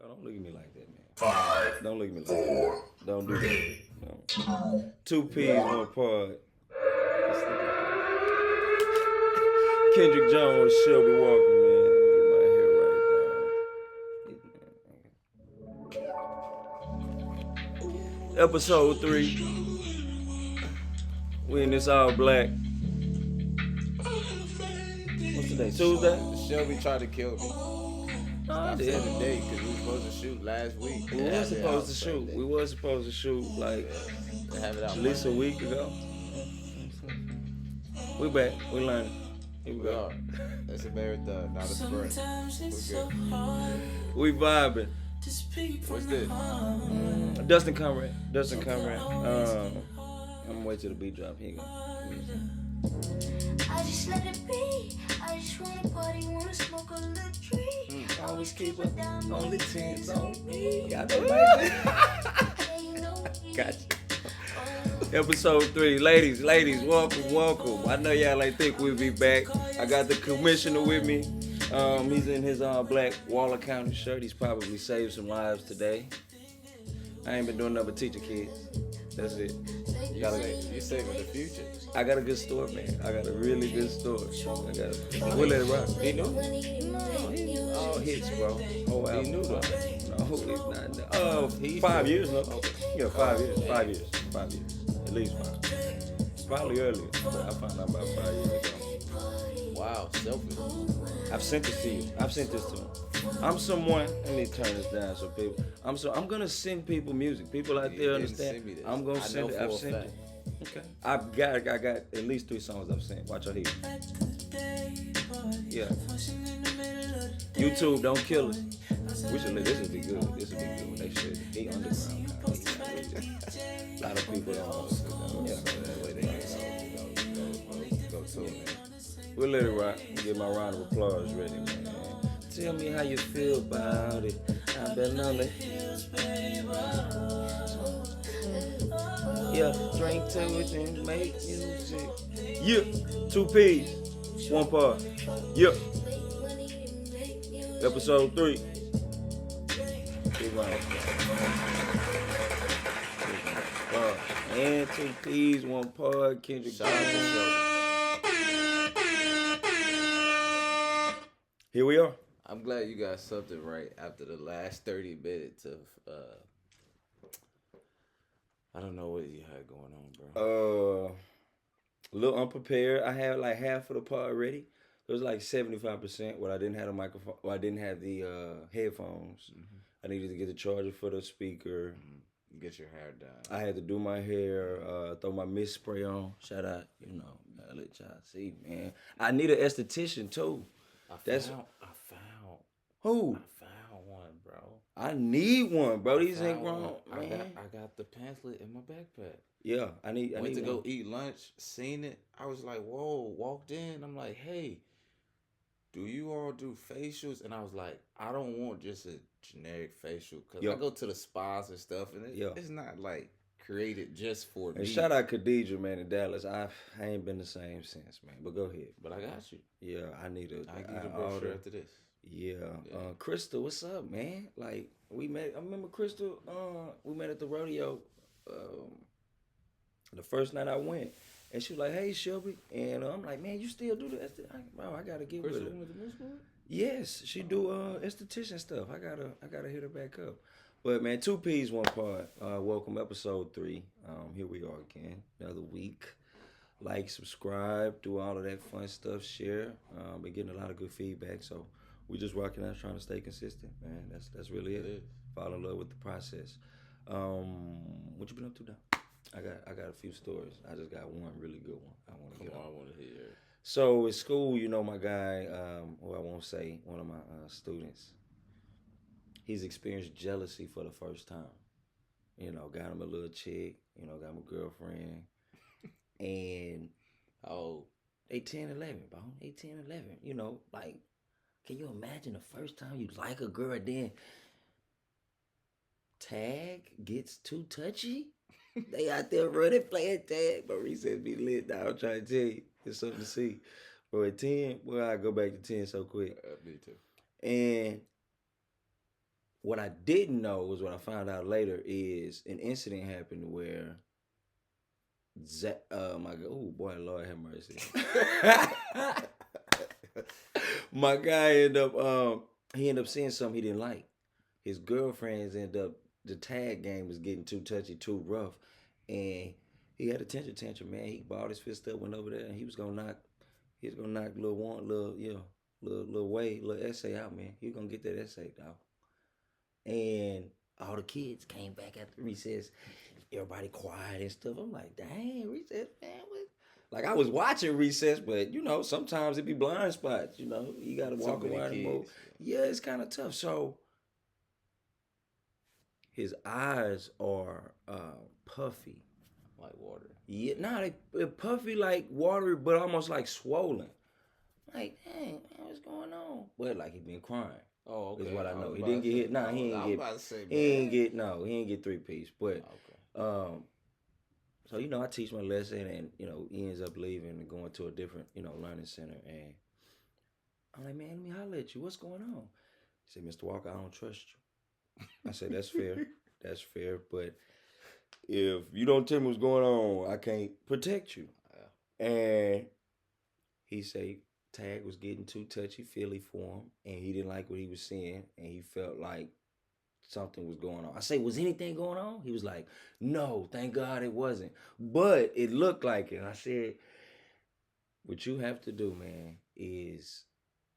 Bro, don't look at me like that, man. Five, Don't look at me like four, that. Don't do that. three, No. two, Two peas, one. one pod. Kendrick Jones, Shelby Walker, man. Let me get my hair right, dog. Episode 3. We in this all black. What's today? Tuesday? Shelby tried to kill me. No, I Stop did. saying the date because we were supposed to shoot last week. We They was have it out supposed to shoot. Sunday. We was supposed to shoot like They have it out at least a Monday. week ago. We back. We learning. Here we We go. are. It's a marathon, not a sprint. We're good. We vibing. What's this? Dustin Conrad. Dustin Conrad. I'm gonna wait till the beat drop. Here you go. I just let it be. I just wanna party, wanna smoke a little tree. Always keep it only 10s on me. Yeah, Got that you know me. Gotcha. Episode 3. Ladies, welcome. I know y'all like think we'll be back. I got the commissioner with me. He's in his black Waller County shirt. He's probably saved some lives today. I ain't been doing nothing but teaching kids. That's it. You saving the future. I got a good story, man. I got a really good story. We'll let it rock. He knew. All hits, bro. Oh, He knew though. No, it's not. 5 years, no? Yeah, 5 years. 5 years. 5 years. At least 5. Probably earlier, but I found out about 5 years ago. Wow, selfish. I've sent this to you. I've sent this to him. I'm someone. Let me turn this down so people. I'm gonna send people music. People out You there didn't understand. send me this. I'm gonna I send know it. for I've a sent fact. it. Okay. I got at least 3 songs I've sent. Watch out here. Yeah. YouTube, don't kill us. We should let this would be good. This would be good when they should. He underground kind of. A lot of people don't. Yeah. That way they can go to it. We'll let it rock. Get my round of applause ready, man. Tell me how you feel about it. I've been on the hills, baby. Yeah, drink to it and make music. Yeah, 2 P's, 1 part. Yeah. Episode 3. Big round of applause. And 2 P's, 1 part. Kendrick Shout out to Shelby. Here we are. I'm glad you got something right after the last 30 minutes of I don't know what you had going on, bro. A little unprepared. I had like half of the part ready. It was like 75%. What I didn't have a microphone. Well, I didn't have the headphones. I needed to get the charger for the speaker. Get your hair done. I had to do my hair. Throw my mist spray on. Shout out, I'll let y'all see, man. I need an esthetician too. I That's- found Who? one, bro. I need one, bro. These ain't Found grown, one. man. I got the pamphlet in my backpack. Yeah, I need Went to one. go eat lunch, seen it. I was like, whoa, walked in. I'm like, hey, do you all do facials? And I was like, I don't want just a generic facial. Because Yup. I go to the spas and stuff, and Yeah. it's not like created just for And me. shout out Khadijah, man, in Dallas. I ain't been the same since, man. But go ahead. But I got you. Yeah, I need a. I'll give you the I brochure order- after this. Yeah. Yeah. Crystal, what's up, man? Like we met. I remember Crystal. We met at the rodeo. The first night I went, and she was like, "Hey, Shelby," and I'm like, "Man, you still do this?" Bro, I gotta get with Crystal her. went to Moose Boy? Yes, she do esthetician stuff. I gotta hit her back up. But man, 2 P's, 1 part. Welcome, episode 3. Here we are again, another week. Like, subscribe, do all of that fun stuff. Share. Been getting a lot of good feedback, so we just rocking out, trying to stay consistent, man. That's really It it. is. Fall in love with the process. What you been up to now? I got a few stories. I just got one really good one. I want to Come get on, on. I want to hear it. So at school, my guy, who I won't say, one of my students, he's experienced jealousy for the first time. Got him a little chick, got him a girlfriend. And Oh, they 10, 11, bro. They 10, 11. Like, can you imagine the first time you like a girl, then tag gets too touchy? They out there running, playing tag. But recess be lit now. I'm trying to tell you. It's something to see. But at 10, I go back to 10 so quick. me too. And What I didn't know was what I found out later is an incident happened where my God, oh boy, Lord have mercy. My guy he ended up seeing something he didn't like. His girlfriends ended up the tag game was getting too touchy, too rough, and he had a temper tantrum. Man, he balled his fist up, went over there, and he was gonna knock little essay out, man. He was gonna get that essay out, and all the kids came back after recess. Everybody quiet and stuff. I'm like, dang, recess, man. What? Like I was watching recess, but sometimes it be blind spots. You gotta walk around and move. Yeah, it's kind of tough. So his eyes are puffy, like water. Yeah, nah, they're puffy like water, but almost like swollen. Like, dang, man, what's going on? But like he been crying. Oh, okay. Is what I know. He didn't get hit. Nah, he ain't get 3-piece. But so I teach my lesson, and he ends up leaving and going to a different learning center, and I'm like, man, let me holler at you. What's going on? He said, Mr. Walker, I don't trust you. I said, that's fair. That's fair, but if you don't tell me what's going on, I can't protect you. Yeah. And he said Tag was getting too touchy-feely for him, and he didn't like what he was seeing, and he felt like something was going on. I say, was anything going on? He was like, no, thank God it wasn't. But it looked like it. And I said, what you have to do, man, is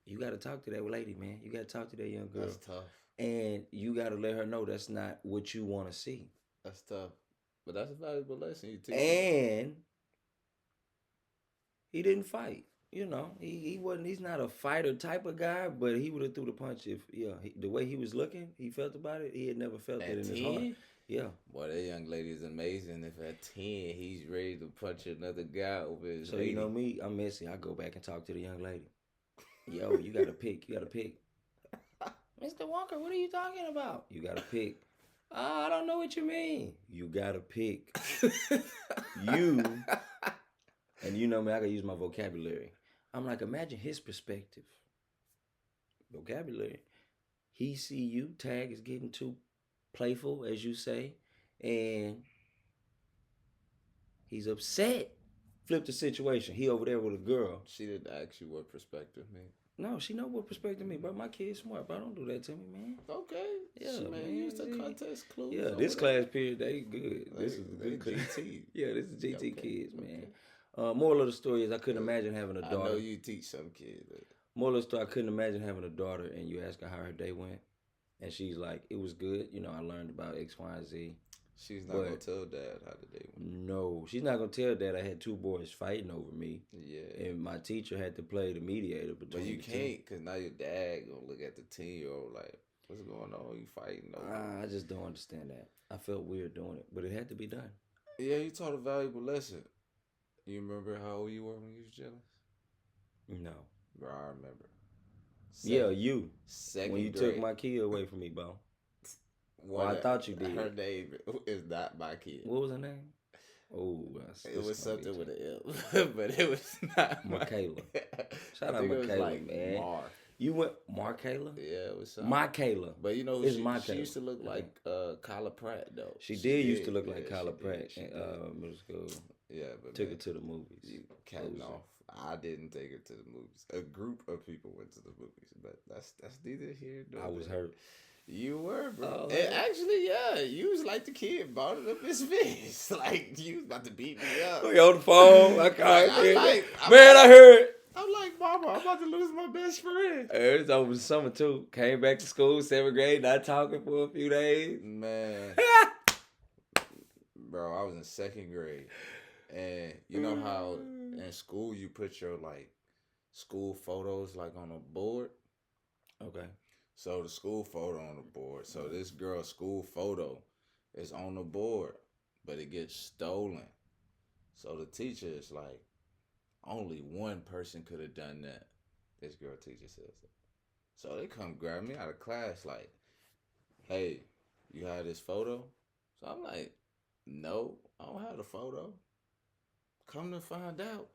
you got to talk to that lady, man. You got to talk to that young girl. That's tough. And you got to let her know that's not what you want to see. That's tough. But that's a valuable lesson you teach. And he didn't fight. He wasn't. He's not a fighter type of guy, but he would have threw the punch if, the way he was looking, he felt about it. He had never felt that in his heart. Yeah. Boy, that young lady is amazing. If at 10 he's ready to punch another guy over his So lady. you know me, I'm messy. I go back and talk to the young lady. Yo, you gotta pick. You gotta pick. Mr. Walker, what are you talking about? You gotta pick. I don't know what you mean. You gotta pick. You, and you know me, I gotta use my vocabulary. I'm like, imagine his perspective. Vocabulary. He see you, Tag is getting too playful, as you say, and he's upset. Flip the situation. He over there with a girl. She didn't ask you what perspective mean. No, she know what perspective mean, bro. My kid's smart, bro. Don't do that to me, man. Okay. Yeah, man. Use the context clues. Yeah, this class period, they good. This is they good. GT. Yeah, this is GT kids, man. Moral of the story is I couldn't imagine having a daughter. I know you teach some kids. Moral of the story, I couldn't imagine having a daughter and you ask her how her day went. And she's like, it was good. I learned about X, Y, and Z. She's not going to tell Dad how the day went. No, she's not going to tell Dad I had 2 boys fighting over me. Yeah. And my teacher had to play the mediator between But you can't, because now your dad going to look at the 10-year-old like, what's going on? You fighting over I just don't understand that. I felt weird doing it, but it had to be done. Yeah, you taught a valuable lesson. You remember how old you were when you was jealous? No. Bro, I remember. You. Second when you grade. Took my kid away from me, bro. Well, I thought you did. Her name is not my kid. What was her name? Oh, it was something with an M, but it was not Michaela. Shout out Michaela, man. You went Markayla? Yeah, it was something. Michaela. But she used to look like Kyla Pratt though. She did used to look like Kyla Pratt in middle school. Yeah, but took her to the movies. You catting off. I didn't take her to the movies. A group of people went to the movies, but that's neither here nor there. I was hurt. You were, bro. And actually, yeah, you was like the kid bought it up his face. Like, you was about to beat me up. We on the phone. I I heard. I'm like, Mama, I'm about to lose my best friend. It was over summer, too. Came back to school, 7th grade, not talking for a few days. Man. Bro, I was in 2nd grade. And you know how in school you put your, school photos, on a board? Okay. So the school photo on the board. So this girl's school photo is on the board, but it gets stolen. So the teacher is like, only one person could have done that. This girl teacher says that. So they come grab me out of class like, hey, you have this photo? So I'm like, no, I don't have the photo. Come to find out.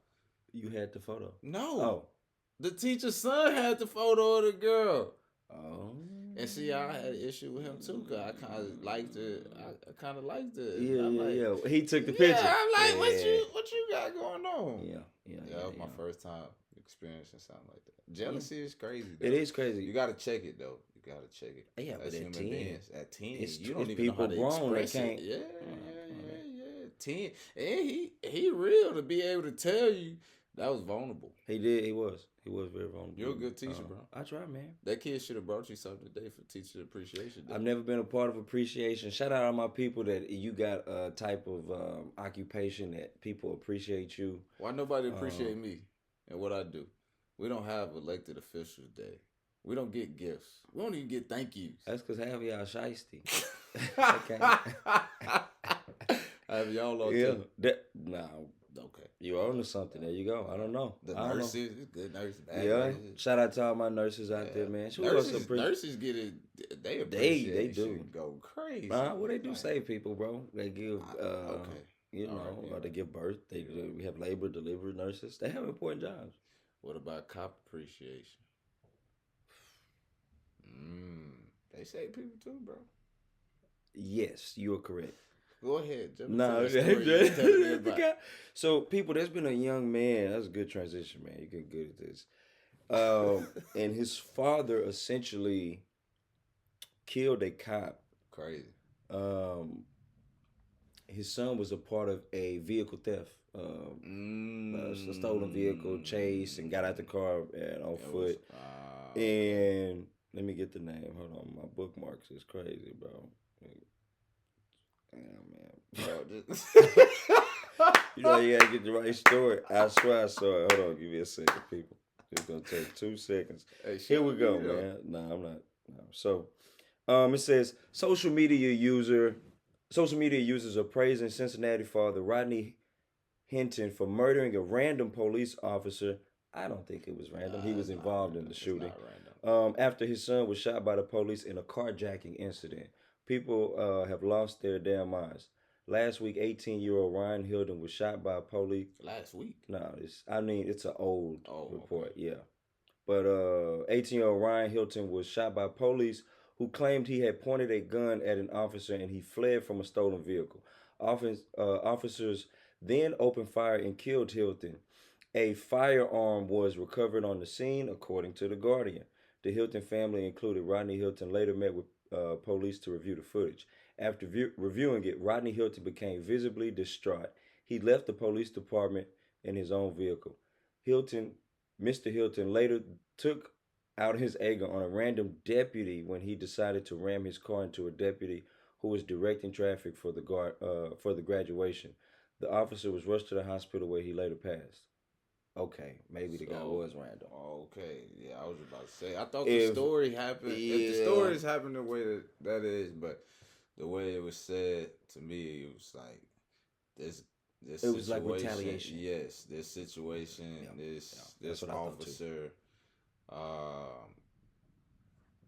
You had the photo? No. Oh. The teacher's son had the photo of the girl. Oh. And see, I had an issue with him too, cause I kind of liked it. I kind of liked it. Yeah, I'm yeah, like, yeah. He took the picture. Yeah, I'm like, Yeah. what you got going on? Yeah, yeah, That was my first time experiencing something like that. Jealousy is crazy. Though. It is crazy. You gotta check it though. You gotta check it. Yeah, but As at human 10, beings, at 10, it's you don't it's even know how people to grown that express can't- it. Yeah. 10, and he real to be able to tell you that was vulnerable. He did. He was very vulnerable. You're a good teacher, bro. I try, man. That kid should have brought you something today for Teacher Appreciation Day. I've never been a part of appreciation. Shout out to my people that you got a type of occupation that people appreciate you. Why nobody appreciate me and what I do? We don't have elected officials day. We don't get gifts. We don't even get thank yous. That's because half of y'all shiesty. Have y'all on Yeah. too? Okay. Okay. You own to something. There you go. I don't know. The I don't know. nurses, it's good nurses. Bad Yeah. nurses. Shout out to all my nurses out there, man. Who else Nurses, appreciate- nurses get it. They appreciate. They do. shit, go crazy. Well, they do Like, save people, bro. They give, okay. you All know, right, yeah. or they give birth. They do. We have labor, delivery nurses. They have important jobs. What about cop appreciation? They save people too, bro. Yes, you are correct. Go ahead. Jump No, into that story you were telling me about. so people, there's been a young man. That's a good transition, man. You're getting good at this. And his father essentially killed a cop. Crazy. His son was a part of a vehicle theft. A stolen vehicle chase and got out the car and on foot. And let me get the name. Hold on, my bookmarks is crazy, bro. Damn, man. You know you gotta get the right story. I swear I saw it. Hold on, give me a second, people. It's gonna take 2 seconds. Hey, Here we go, man. No, I'm not. No. So, it says social media users are praising Cincinnati father Rodney Hinton for murdering a random police officer. I don't think it was random. He was involved in the shooting. After his son was shot by the police in a carjacking incident. People have lost their damn minds. Last week, 18-year-old Ryan Hilton was shot by police. Last week? No, it's an old report, okay. yeah. But 18-year-old Ryan Hilton was shot by police who claimed he had pointed a gun at an officer and he fled from a stolen vehicle. Officers then opened fire and killed Hilton. A firearm was recovered on the scene, according to The Guardian. The Hilton family, including Rodney Hilton, later met with police to review the footage. After reviewing it, Rodney Hilton became visibly distraught. He left the police department in his own vehicle. Mr. Hilton later took out his anger on a random deputy when he decided to ram his car into a deputy who was directing traffic for the graduation. The officer was rushed to the hospital where he later passed. Okay, maybe the guy was random. Okay, yeah, I was about to say. I thought the story happened. If the stories happened the way that is, but the way it was said to me, it was like this. It was like retaliation. Yes, this situation. This officer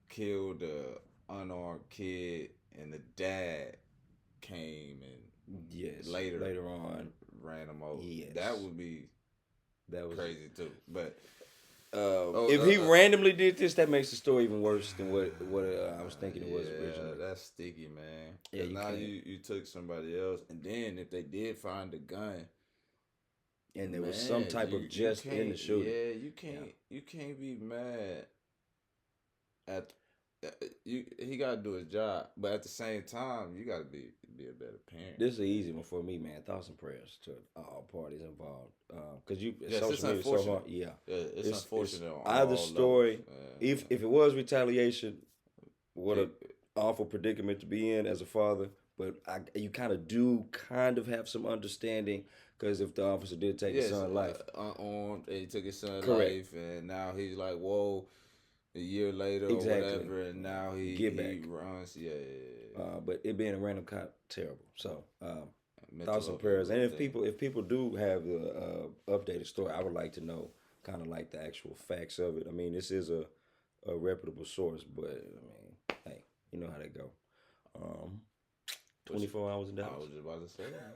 killed a unarmed kid, and the dad came and later on ran him over. Yes. That would be. That was crazy too, but if he randomly did this, that makes the story even worse than what I was thinking it was originally. That's sticky, man. Yeah, now you took somebody else, and then if they did find the gun, and there was some type of jest in the shooting, you can't be mad at. He got to do his job, but at the same time, you got to be a better parent. This is an easy one for me, man. Thoughts and prayers to all parties involved, because it's social media is so hard. Yeah, it's unfortunate. It's either story, if it was retaliation, what an awful predicament to be in as a father. But you kind of have some understanding, because if the officer did take his son's life, unarmed, and he took his son's life, and now he's like, whoa. A year later or whatever, and now he runs. But it being a random cop, terrible. So thoughts and prayers. And if people do have the updated story, I would like to know kind of like the actual facts of it. I mean, this is a reputable source, but I mean, hey, you know how they go. 24 hours in Dallas. I was just about to say that.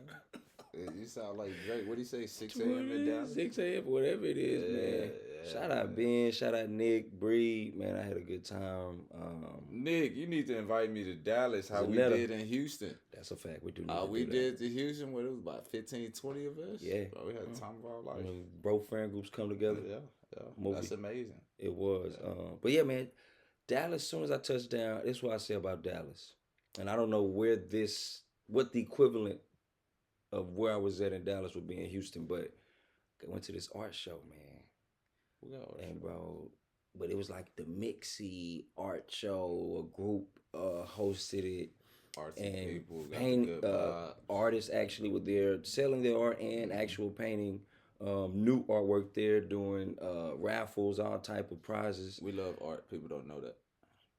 You sound like Drake. What do you say? 6 a.m. in Dallas. 6 a.m. whatever it is, man. Shout out Ben, shout out Nick, Bree. Man, I had a good time. Nick, you need to invite me to Dallas. How we Zanetta. did in Houston. That's a fact. We do. Need to We do did to Houston where it was about 15, 20 of us. Yeah. Bro, we had the time of our that. life. When bro friend groups come together. Yeah. Movie. That's amazing. It was. But yeah, man, Dallas, as soon as I touched down, this is what I say about Dallas. And I don't know what the equivalent of where I was at in Dallas would be in Houston, but I went to this art show, man. And bro, but it was like the Mixie art show, a group hosted it. Artsy And people got the paint good vibes. artists actually were there selling their art and actual painting. New artwork there, doing raffles, all type of prizes. We love art. People don't know that.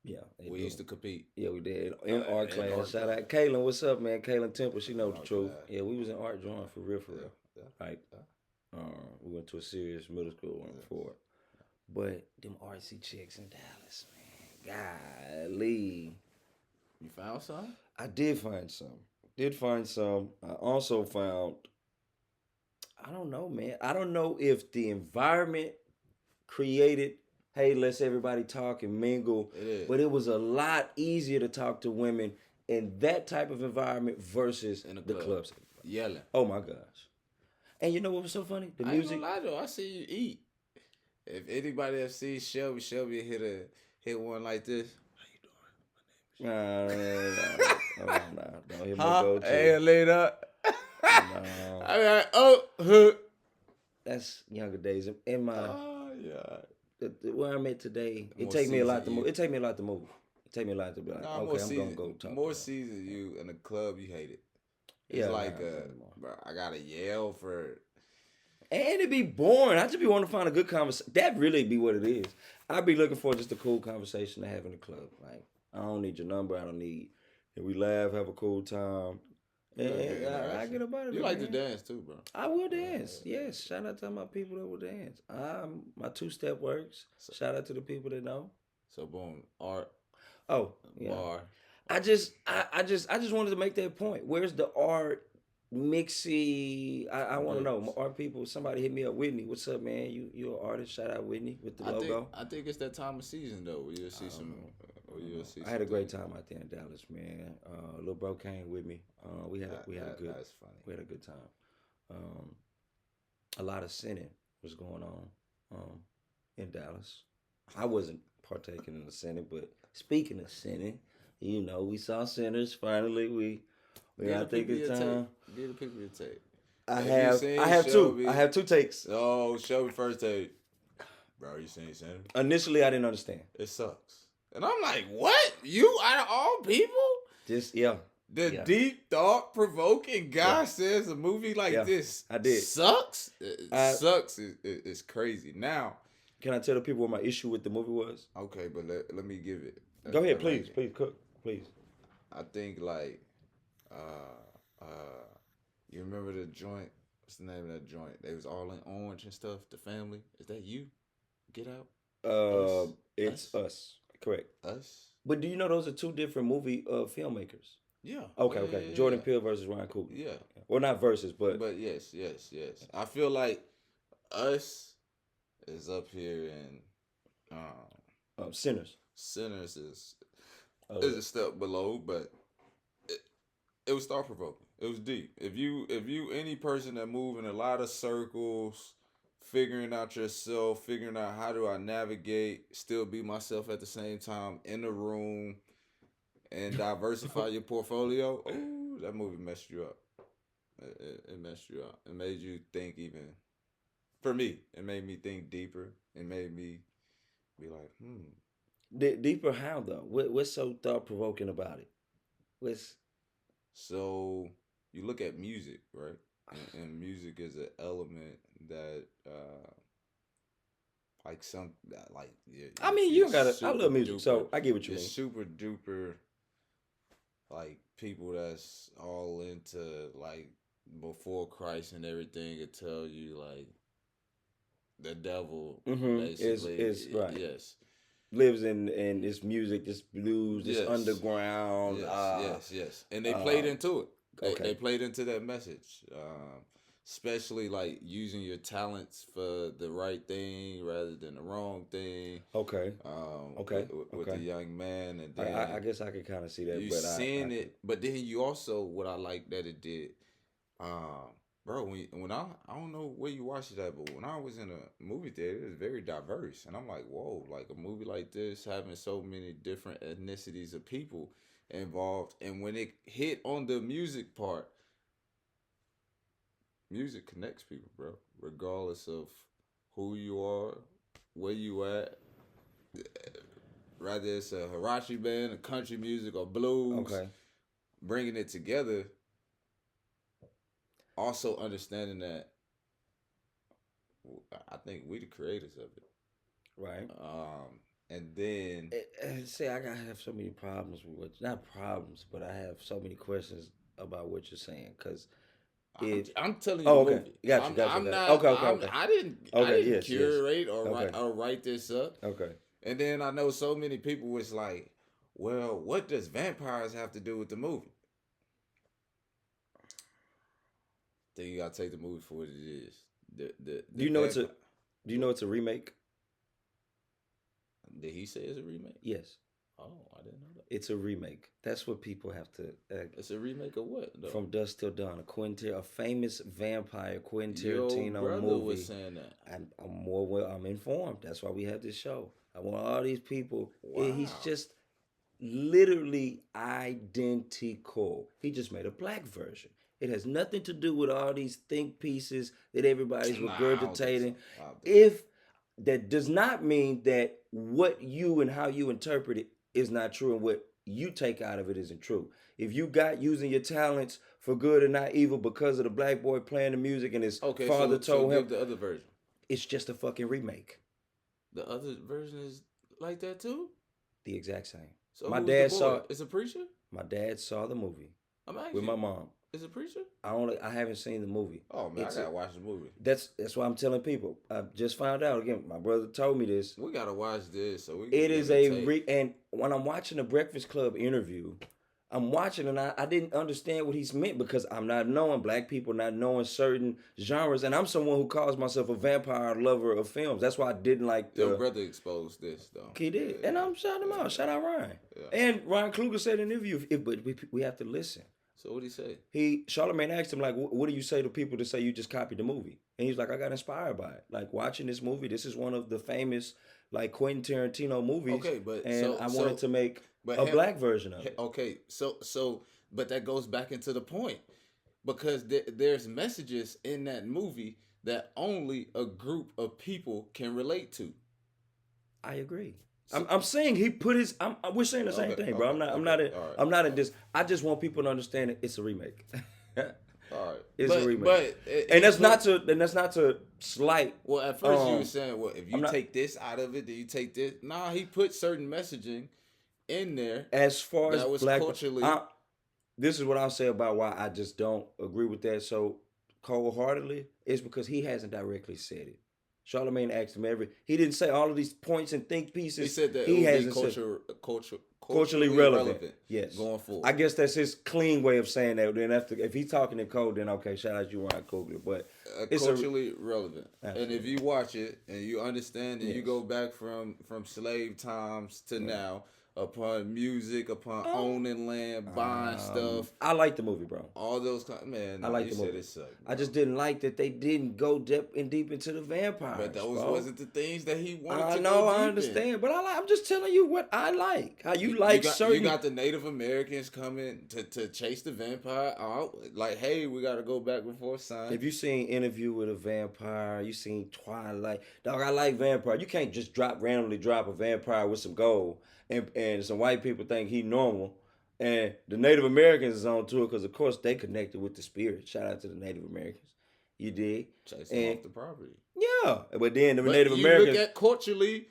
Yeah, We used to compete. Yeah, we did in art in class. art Shout class. out Kaylin. What's up, man? Kaylin Temple. She know the Art truth. class. Yeah, we was in art drawing for real. Yeah. Right. We went to a serious middle school and for it. But them artsy chicks in Dallas, man. Golly. You found some? I did find some. I also found, I don't know, man. I don't know if the environment created, hey, let's everybody talk and mingle. It is. But it was a lot easier to talk to women in that type of environment versus In a the club. clubs. Yelling. Oh my gosh. And you know what was so funny? The I ain't music. gonna lie though. I see you eat. If anybody that sees Shelby hit one like this. Nah, don't hit my Huh? go-to. Hey, later. No. I mean, That's younger days. In my yeah. where I'm at today, it More take me a lot to seasoned move. you. It take me a lot to move. It take me a lot to be like, Nah, okay, I'm gonna go talk. More to her. seasoned you in the club, you hate it. It's Yeah, like, nah, anymore. bro, I gotta yell for. And it be boring. I just be wanting to find a good conversation. That really be what it is. I be looking for just a cool conversation to have in the club. Like, I don't need your number. I don't need. And we laugh, have a cool time. And I get about it. You like to man. dance too, bro. I will dance. Yes. Shout out to my people that will dance. My 2-step works. Shout out to the people that know. So boom, art, Oh, yeah. bar. I just wanted to make that point. Where's the art mixy? I want to know. My art people. Somebody hit me up. Whitney, what's up, man? You an artist? Shout out Whitney with the logo. I think it's that time of season though, where you'll see some. I had a great time out there in Dallas, man. Lil Bro came with me. We had a good. That's funny. We had a good time. A lot of sinning was going on in Dallas. I wasn't partaking in the sinning, but speaking of sinning, you know, we saw sinners. Finally, we I think it's time. Give the people your take. I Have you have seen two. Shelby? I have two takes. Oh, Shelby first take. Bro, you seen Center? Initially, I didn't understand. It sucks. And I'm like, what? You out of all people? Just yeah. The Yeah. deep thought provoking guy says a movie like Yeah, this I did. sucks. It sucks. It's crazy. Now, Can I tell the people what my issue with the movie was? okay, but let me give it. Go ahead, I please, like it. please, cook, please. I think like, you remember the joint? What's the name of that joint? They was all in orange and stuff. The family. Is that you? Get Out. Us? It's us. Correct. Us. But do you know those are two different movie filmmakers? Yeah. Okay. Yeah, Jordan yeah. Peele versus Ryan Coogler. Yeah. Well, not versus, but But yes. I feel like Us is up here and Sinners. Sinners is Oh, a step below, but it was thought provoking. It was deep. If you any person that move in a lot of circles, figuring out yourself, figuring out how do I navigate, still be myself at the same time in the room, and diversify your portfolio. Ooh, that movie messed you up. It messed you up. It made you think even. For me, it made me think deeper. It made me be like, Deeper how though? What's so thought provoking about it? What's So you look at music, right? And music is an element that, like some, like. I mean, you it's gotta. I super love music, so duper- I get what you it's mean. super duper, like people that's all into like before Christ and everything could tell you like the devil basically is right. Yes. Lives in this music, this blues, this Yes. underground. Yes, yes. And they played into it. They played into that message, especially like using your talents for the right thing rather than the wrong thing. Okay. With the young man, and then I guess I could kind of see that. you But seeing it, but then you also what I like that it did, bro. When I don't know where you watched it at, but when I was in a movie theater, it was very diverse, and I'm like, whoa, like a movie like this having so many different ethnicities of people involved, and when it hit on the music part, music connects people, bro, regardless of who you are, where you at. Rather it's a Hirachi band, a country music, or blues. Okay. Bringing it together. Also understanding that I think we the creators of it. Right. And then See, I have so many problems with not problems, but I have so many questions about what you're saying because I'm telling you. Oh, okay. Movie. Gotcha. I'm not. Okay. I didn't Yes, curate yes. or write this up. Okay. And then I know so many people was like, well, what does vampires have to do with the movie? Then you gotta take the movie for what it is. Do you know it's a remake? Did he say it's a remake? Yes. Oh, I didn't know that. It's a remake. That's what people have to. It's a remake of what? Though? From Dusk Till Dawn, a famous vampire Quentin Your Tarantino brother movie. was saying that. I'm informed. That's why we have this show. I want all these people. Wow. He's just literally identical. He just made a black version. It has nothing to do with all these think pieces that everybody's regurgitating. If that does not mean that what you and how you interpret it is not true and what you take out of it isn't true. If you got using your talents for good and not evil because of the black boy playing the music and his father told him the other version. It's just a fucking remake. The other version is like that too? The exact same. So my dad saw It's a preacher? My dad saw the movie I'm asking with my mom. Is it a preacher? I haven't seen the movie. Oh man, I gotta watch the movie. That's why I'm telling people. I just found out again. My brother told me this. We gotta watch this. So it is and when I'm watching the Breakfast Club interview, I'm watching and I didn't understand what he's meant because I'm not knowing black people, not knowing certain genres, and I'm someone who calls myself a vampire lover of films. That's why I didn't like your brother exposed this though. He did, and I'm shouting him out. Shout out Ryan. Yeah. And Ryan Kluger said in an interview, but we have to listen. So what did he say? Charlamagne asked him like, "What do you say to people that say you just copied the movie?" And he's like, "I got inspired by it. Like watching this movie. This is one of the famous like Quentin Tarantino movies. Okay, but I wanted to make a black version of it. Okay, so but that goes back into the point because there's messages in that movie that only a group of people can relate to. I agree. I'm saying he put his. We're saying the same thing, bro. I'm not in this. I just want people to understand that it's a remake. All right, it's a remake, and that's not to slight. Well, at first you were saying, well, if you take this out of it, then you take this. Nah, he put certain messaging in there as far as that was black culturally. This is what I'll say about why I just don't agree with that so cold-heartedly. Is because he hasn't directly said it. Charlamagne asked him he didn't say all of these points and think pieces. He said that he it would be culturally relevant. Yes, going forward. I guess that's his clean way of saying that. Then if he's talking in code, then okay, shout out you Ryan Coogler. But it's culturally relevant. Absolutely. And if you watch it and you understand and you go back from slave times to now. Upon music, upon owning land, buying stuff. I like the movie, bro. All those man. I like the movie. I just didn't like that they didn't go deep into the vampires. But those wasn't the things that he wanted to go deep I understand, in. But I'm just telling you what I like. How you like certain. You got the Native Americans coming to chase the vampire out. Like, hey, we got to go back before sun. If you seen Interview with a Vampire, you seen Twilight. Dog, I like vampire. You can't just randomly drop a vampire with some gold. And some white people think he normal, and the Native Americans is on tour because of course they connected with the spirit. Shout out to the Native Americans, you dig? Chasing off the property. Yeah, but then the Native Americans. You look at culturally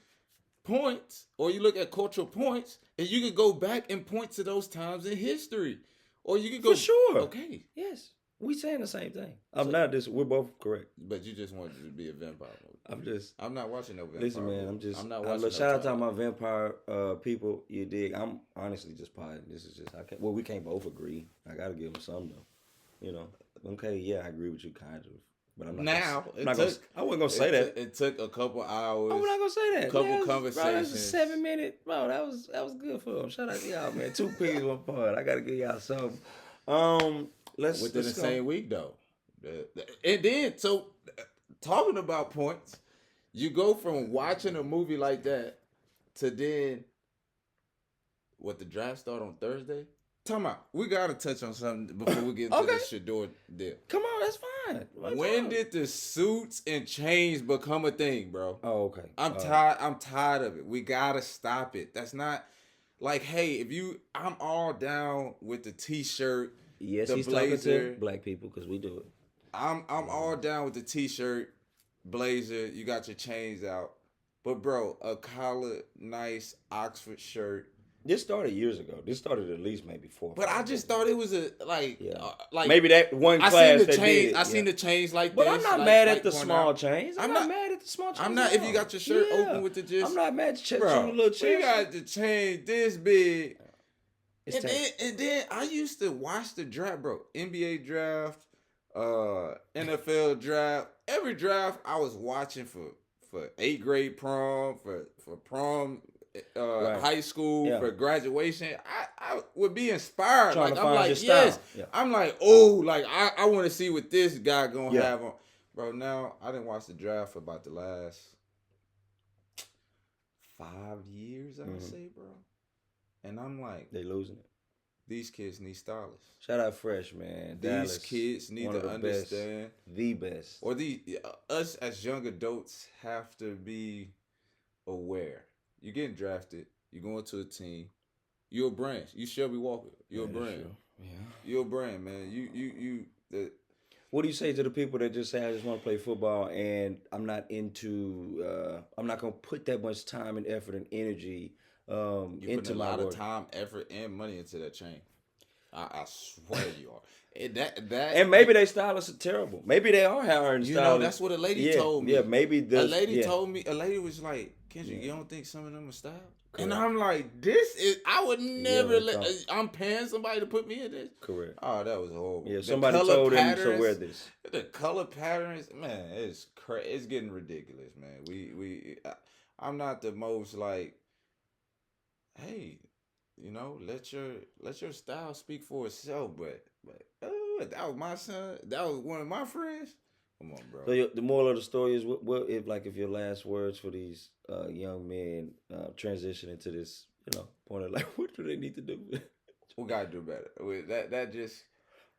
points, or you look at cultural points, and you can go back and point to those times in history, or you can go for sure. Okay, yes, we saying the same thing. We're both correct. But you just wanted it to be a vampire movie. I'm not watching no vampire. Listen, man, movie. I'm not watching. Shout out to all my vampire people. You dig? I'm honestly just potting. This is just we can't both agree. I gotta give them some though. You know, okay, yeah, I agree with you, kind of, but I'm not. Now I'm not gonna, I wasn't gonna say that. It took a couple hours. I'm not gonna say that. Couple Man, bro, conversations. that's a 7-minute. Bro, that was good for him. Shout out to y'all, man. 2 peas, 1 pod. I gotta give y'all something. Let's Within the go. same week though. And then so talking about points, you go from watching a movie like that to then what the draft start on Thursday? Time out. We gotta touch on something before we get into Okay. the Shador deal. Come on, that's fine. What's When up? did the suits and chains become a thing, bro? Oh, okay. I'm tired. I'm tired of it. We gotta stop it. That's not like, hey, I'm all down with the t-shirt. Yes, the he's blazer. talking to black people because we do it. I'm all down with the t-shirt, blazer. You got your chains out, but bro, a collared, nice Oxford shirt. This started years ago. This started at least maybe 4. or But 5 I just years ago. thought it was Yeah. like Maybe that one I class seen the that chains. did it. I seen the chains like But this. I'm not like- mad like at the point small out. chains. I'm not mad at the small chains. I'm not at if you all. got your shirt Yeah. open with the just. I'm not mad at your Bro, little chest. we got the chain this big. It's And tight. then I used to watch the draft, bro. NBA draft, NFL draft. Every draft I was watching for 8th grade prom, for prom, Right. high school, Yeah. for graduation. I would be inspired. Trying Like to I'm find like, your style. yes. Yeah. I'm like, oh, like I want to see what this guy gonna Yeah. have on. Bro, now I didn't watch the draft for about the last 5 years, I would Mhm. say, bro. And I'm like, They losing it. these kids need stylists. Shout out Fresh, man. These Dallas, kids need one of to the best. understand, The best. or us as young adults have to be aware. You're getting drafted. You're going to a team. You're a brand. You Shelby Walker. You're a Yeah, that's brand. true. Yeah. You're a brand, man. You. What do you say to the people that just say, I just want to play football and I'm not into, I'm not going to put that much time and effort and energy You into put a my lot work. of time, effort, and money into that chain. I swear you are. And that And maybe they stylists are terrible. Maybe they are hiring you stylists. know that's what a lady told me. Yeah, maybe a lady yeah. told me. A lady was like, "Kendrick, Yeah. you don't think some of them are style?" Correct. And I'm like, "This is. I would never that's let. all. I'm paying somebody to put me in this." Correct. Oh, that was horrible. Yeah, The somebody color told him to patterns- wear this. The color patterns, man, it's it's getting ridiculous, man. I'm not the most like, hey, you know, let your style speak for itself. But that was my son. That was one of my friends. Come on, bro. So the moral of the story is, what if your last words for these young men transition into this, point of like, what do they need to do? We gotta do better. That just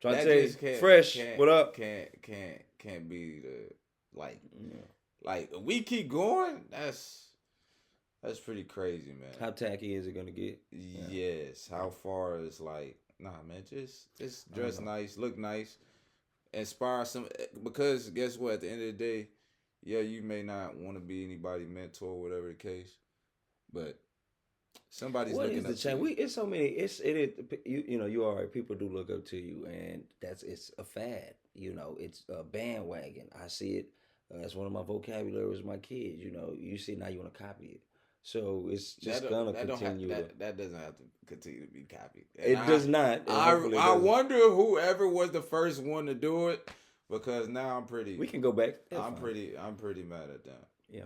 Trying that to tell you, just can't- Fresh, can't- what up? Can't be the like. Yeah. Like we keep going. That's pretty crazy, man. How tacky is it gonna get? Yes. How far is like, nah, man. Just dress nice, look nice, inspire some. Because guess what? At the end of the day, yeah, you may not want to be anybody's mentor, whatever the case, but somebody's What looking is the up to change? you. It's so many. You are right. People do look up to you, and it's a fad. It's a bandwagon. I see it. That's one of my vocabulary with my kids. You see it now, you want to copy it. So it's just gonna continue. That doesn't have to continue to be copied. It does not. and hopefully it I doesn't. wonder whoever was the first one to do it, because now I'm pretty. We can go back. That's I'm fine. pretty mad at that. Yeah.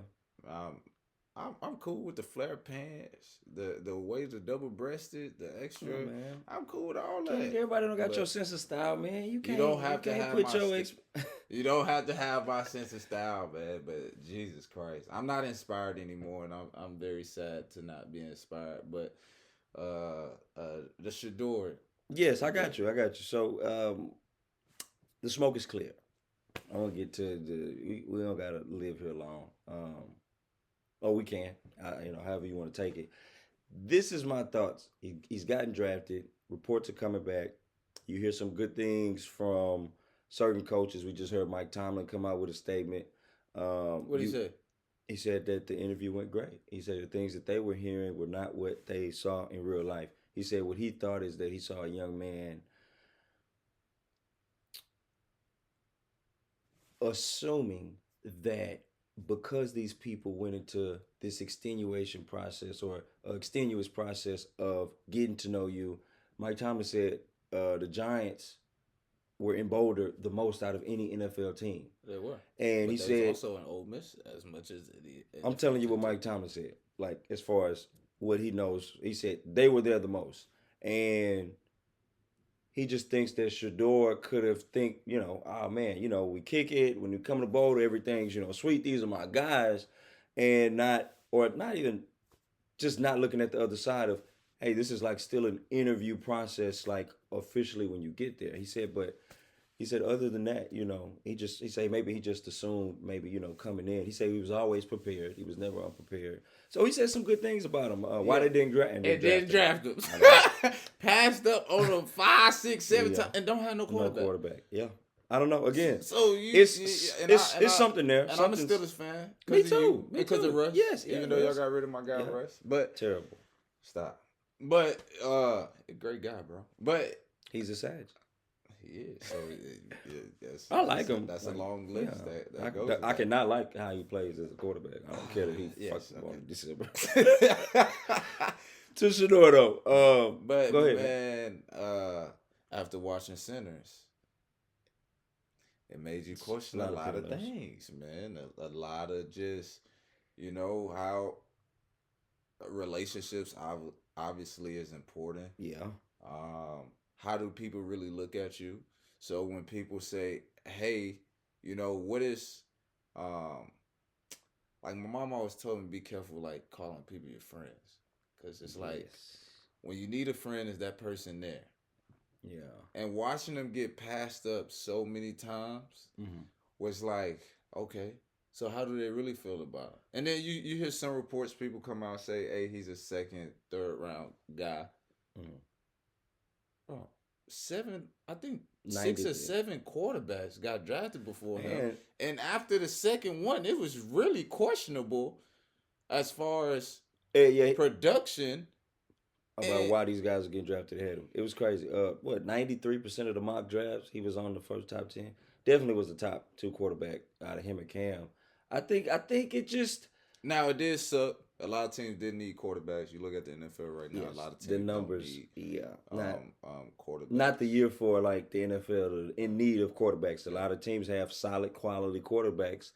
I'm cool with the flare pants, the ways the double breasted, the extra. Come on, man. I'm cool with all that. Everybody don't got But your sense of style, man. You can't. don't have to can't have put my your. You don't have to have my sense of style, man. But Jesus Christ, I'm not inspired anymore, and I'm very sad to not be inspired. But the Shador. Yes, I got you. So the smoke is clear. I want to get to we don't gotta live here long. We can. However you want to take it. This is my thoughts. He's gotten drafted. Reports are coming back. You hear some good things from certain coaches. We just heard Mike Tomlin come out with a statement. What did he say? He said that the interview went great. He said the things that they were hearing were not what they saw in real life. He said what he thought is that he saw a young man assuming that because these people went into this extenuation process or extenuous process of getting to know you, Mike Thomas said the Giants were in Boulder the most out of any NFL team. They were. And But he they said, was also an Ole Miss as much as the I'm telling you what Mike Tomlin said. Like, as far as what he knows, he said they were there the most. And he just thinks that Shador could have oh man, we kick it. When you come to Boulder, everything's, sweet. These are my guys. And not even just not looking at the other side of, hey, this is like still an interview process, like officially when you get there. He said, other than that, he said maybe he just assumed maybe, coming in. He said he was always prepared. He was never unprepared. So he said some good things about him. Why they didn't draft him. And then draft him. Passed up on him 5, 6, 7 times and don't have no quarterback. No quarterback. Yeah. I don't know. Again, so it's something there. And I'm a Steelers fan. Me too. Because of Russ. Yes. Even though y'all got rid of my guy Russ. But terrible. Stop. But great guy, bro. But he's a savage. He is. So I like him. That's a long list. Yeah. That goes. I cannot like how he plays as a quarterback. I don't care that he on December. To Shador though. But go ahead, man. After watching Sinners, it made you question a lot of things, man. A lot of just, how relationships obviously is important. Yeah. How do people really look at you? So when people say, hey, what is, like my mom always told me, be careful, like calling people your friends. Because it's like, when you need a friend, is that person there? Yeah. And watching them get passed up so many times was like, okay, so how do they really feel about it? And then you hear some reports, people come out and say, hey, he's a second, third round guy. Oh, 6 or 7 quarterbacks got drafted before him. And after the second one, it was really questionable as far as production. About why these guys are getting drafted ahead of him. It was crazy. 93% of the mock drafts, he was on the first top 10. Definitely was the top 2 quarterback out of him and Cam. I think it just... Now, it did suck. A lot of teams didn't need quarterbacks. You look at the NFL right now, a lot of teams the numbers, don't need quarterbacks. Not the year for like the NFL in need of quarterbacks. A lot of teams have solid quality quarterbacks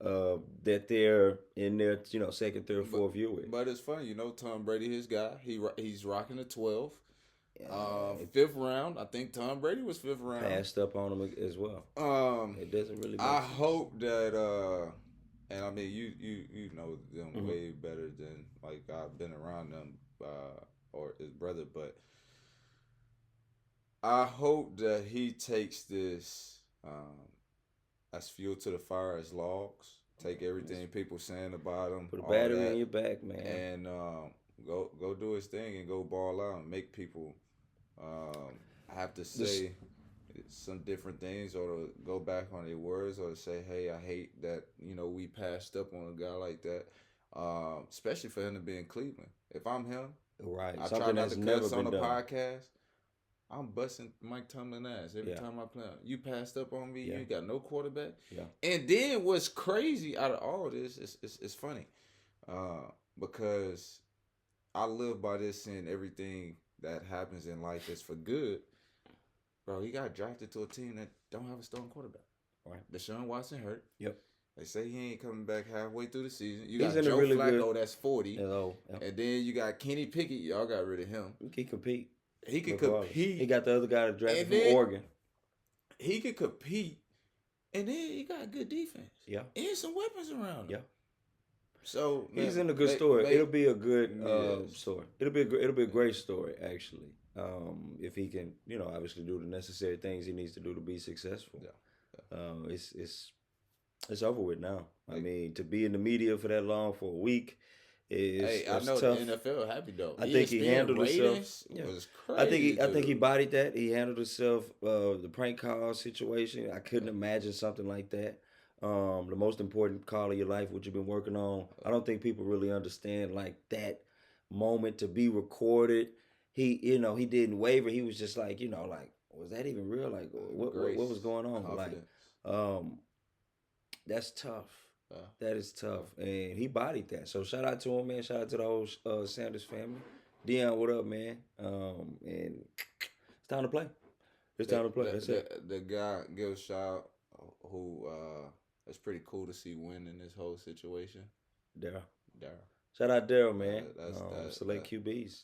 that they're in their second, third, fourth year with. But it's funny, Tom Brady, his guy, he's rocking a 12. 5th round, I think Tom Brady was 5th round. Passed up on him as well. It doesn't really. I hope that. And I mean, you know them way better than like I've been around them or his brother, but I hope that he takes this as fuel to the fire, as logs. Take everything people saying about him, put a battery in your back, man, and go do his thing and go ball out and make people have to say some different things, or to go back on their words, or to say, hey, I hate that we passed up on a guy like that, especially for him to be in Cleveland. If I'm him, right, I try not to cuss on the podcast. I'm busting Mike Tomlin ass every time I play him. You passed up on me. You ain't got no quarterback. Yeah. And then what's crazy out of all this is funny, because I live by this, and everything that happens in life is for good. Bro, he got drafted to a team that don't have a starting quarterback. Right. Deshaun Watson hurt. Yep. They say he ain't coming back halfway through the season. You He's got in a Joe really Flacco, good... that's 40. Hello. Yep. And then you got Kenny Pickett. Y'all got rid of him. He can compete. He can compete. He got the other guy that drafted from Oregon. He could compete. And then he got good defense. Yeah. And some weapons around him. Yeah. So he's in a good story. It'll be a good story. It'll be a great story, actually. If he can, obviously do the necessary things he needs to do to be successful. Yeah. It's over with now. I mean, to be in the media for that long, for a week, I know tough. The NFL happy though. I think he handled himself. Was crazy. I think he bodied that. He handled himself. The prank call situation. I couldn't imagine something like that. The most important call of your life, what you've been working on. I don't think people really understand like that moment to be recorded. He didn't waver. He was just like, was that even real? Like, what was going on? Confidence. Like, that's tough. That is tough, and he bodied that. So shout out to him, man. Shout out to the whole Sanders family. Dion, what up, man? And it's time to play. It's time to play. That's it. The guy Gil Shaw, who it's pretty cool to see win in this whole situation. Daryl. Daryl. Shout out Daryl, man. That's Select QBs.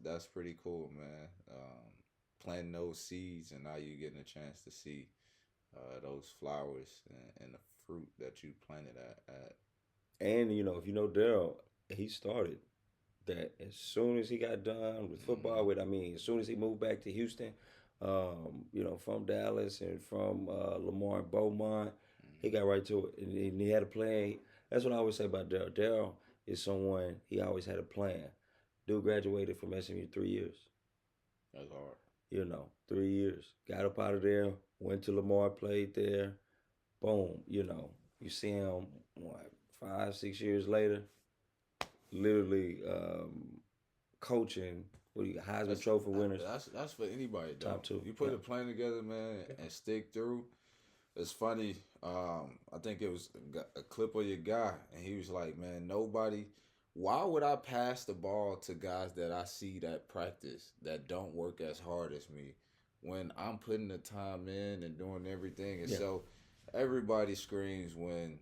That's pretty cool, man. Planting those seeds, and now you getting a chance to see those flowers and the fruit that you planted at. And if you know Daryl, he started that as soon as he got done with football. As soon as he moved back to Houston, from Dallas and from Lamar and Beaumont, he got right to it, and he had a plan. That's what I always say about Daryl. Daryl is someone, he always had a plan. Dude graduated from SMU 3 years. That's hard. 3 years. Got up out of there, went to Lamar, played there. Boom, you see him, 5-6 years later, literally coaching. Heisman Trophy winners. That's for anybody. Though. Top two. You put a plan together, man, and stick through. It's funny. I think it was a clip of your guy, and he was like, "Man, nobody. Why would I pass the ball to guys that I see that practice that don't work as hard as me when I'm putting the time in and doing everything?" And so everybody screams when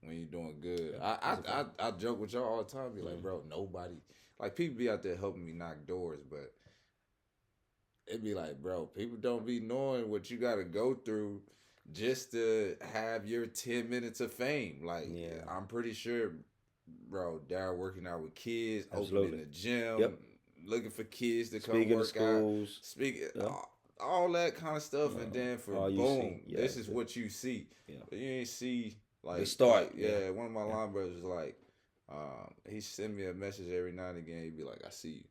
you're doing good. I joke with y'all all the time. Be like, bro, nobody. Like, people be out there helping me knock doors, but it'd be like, bro, people don't be knowing what you got to go through just to have your 10 minutes of fame. Like, I'm pretty sure, bro, Daryl working out with kids, opening the gym, looking for kids to come Speaking work schools. out. Speaking, all that kind of stuff. And then boom, this is what you see. Yeah. But you ain't see, like, the start. One of my line brothers was like, he send me a message every now and again. He'd be like, "I see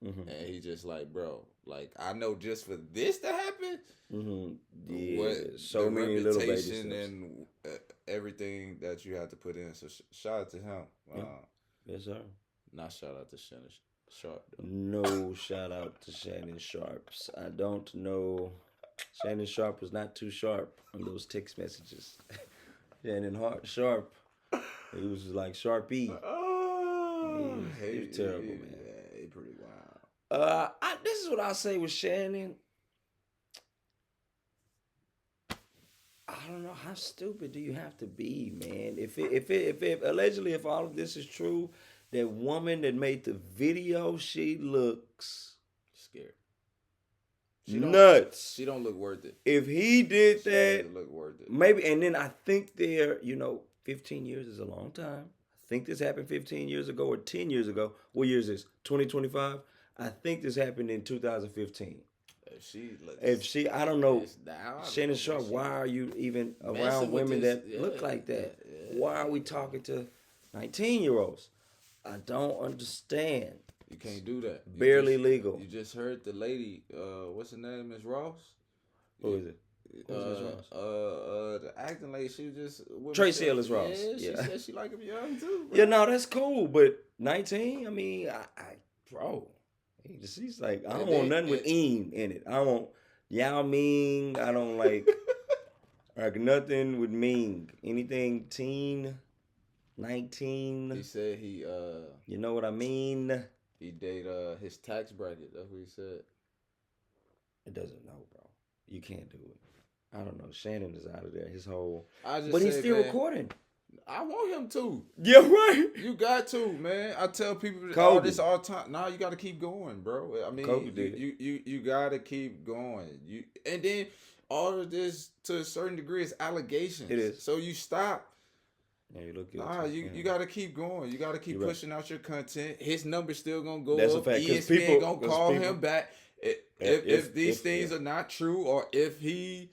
you," and he just like, bro, like, I know just for this to happen, so many little baby steps and everything that you have to put in. So shout out to him. Yes, sir. Not shout out to Shannon Sharp. Though. No shout out to Shannon Sharps. I don't know. Shannon Sharp was not too sharp on those text messages. Shannon Sharp. He was like Sharpie. Oh, he was terrible, man. Yeah, he pretty wild. This is what I'll say with Shannon. I don't know, how stupid do you have to be, man? If allegedly, if all of this is true, that woman that made the video, she looks scared. Nuts. She don't look worth it. If he did she that, look worth it. Maybe. And then I think 15 years is a long time. I think this happened 15 years ago or 10 years ago. What year is this? 2025? I think this happened in 2015. If she, I don't know, Shannon Sharp, why are you even around women that look like that? Yeah. Why are we talking to 19-year-olds? I don't understand. You can't do that. Barely legal. You just heard the lady, what's her name, Miss Ross? Who is it? The acting lady, she was just Tracy Ellis Ross. Yeah, she said she like him young too. Bro. Yeah, no, that's cool, but 19. I mean, bro, she's like, I don't want nothing with Eam in it. I don't want Yao Ming. I don't like nothing with Ming. Anything teen, 19. He said he you know what I mean? He date his tax bracket. That's what he said. It doesn't know, bro. You can't do it. I don't know. Shannon is out of there. His whole. But he's still recording. I want him to. Yeah, right. You got to, man. I tell people Kobe. all this all the time. Nah, you got to keep going, bro. I mean, Kobe did. You got to keep going. And then all of this, to a certain degree, is allegations. It is. So you stop. Yeah, you look good. Nah, you got to keep going. You got to keep pushing out your content. His number's still gonna go That's up. A fact, ESPN gonna call him back if these things are not true, or if he.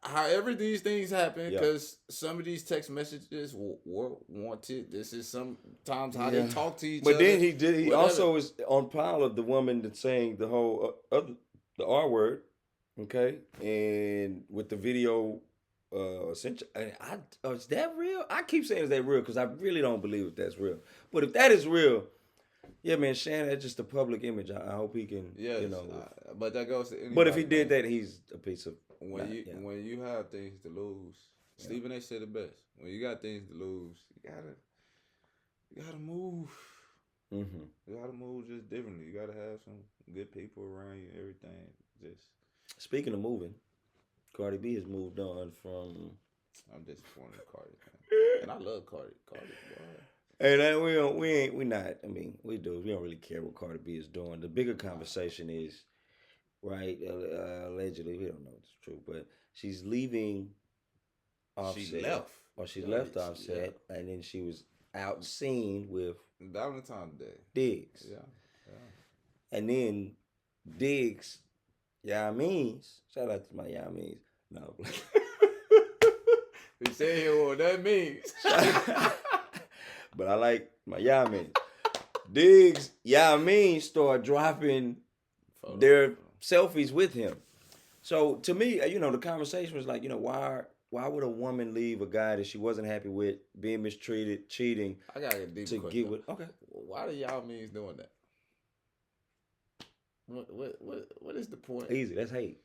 However these things happen, because some of these text messages were wanted. This is sometimes how they talk to each other. But then he also is on pile of the woman that's saying the whole the R word, okay? And with the video, essentially, is that real? I keep saying is that real because I really don't believe if that's real. But if that is real, yeah, man, Shannon, that's just a public image. I hope he can, but that goes to anybody. But if he did that, he's a piece of. When you have things to lose, Stephen A. said the best. When you got things to lose, you gotta move. Mm-hmm. You gotta move just differently. You gotta have some good people around you. Everything just Speaking of moving, Cardi B has moved on from. I'm disappointed in Cardi, man. And I love Cardi. Cardi, boy. And we not. I mean, we do. We don't really care what Cardi B is doing. The bigger conversation is, right? Allegedly, we don't know if it's true, but she's leaving Offset. She left. Or she Yeah, left Offset, and then she was out seen with Valentine's Day. Diggs. Yeah. And then Diggs, means shout out to my means. No. We say here what that means. But I like my means. Diggs, means start dropping their selfies with him. So to me, the conversation was like, why would a woman leave a guy that she wasn't happy with, being mistreated, cheating, I got a deep to question. get with? Okay. Why do y'all means doing that? What is the point? Easy. That's hate.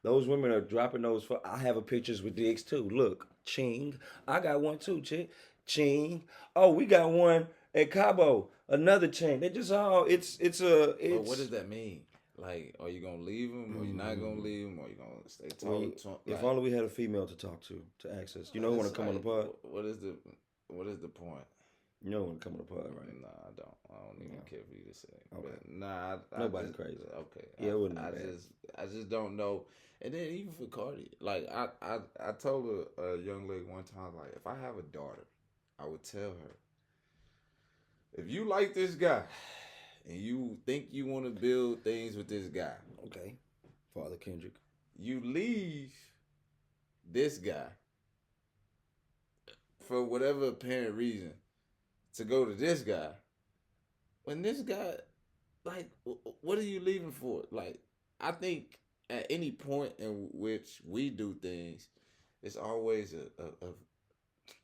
Those women are dropping those. I have a pictures with Diggs too. Look, Ching. I got one too, chick. Ching. Oh, we got one at Cabo. Another Ching. They just all. It's. But what does that mean? Like, are you gonna leave him? Or you not gonna leave him? Or you gonna stay talk? If only we had a female to talk to access. You know, want to come on the pod. What is the point? You know, want to come on the pod, right? Nah, I don't. I don't even care for you to say. Okay. But nah, Nobody's just, crazy. Okay. Yeah, it wouldn't. I just don't know. And then even for Cardi, like I told a young lady one time, like, if I have a daughter, I would tell her, if you like this guy and you think you want to build things with this guy, okay, Father Kendrick, you leave this guy for whatever apparent reason to go to this guy. When this guy, like, what are you leaving for? Like, I think at any point in which we do things, it's always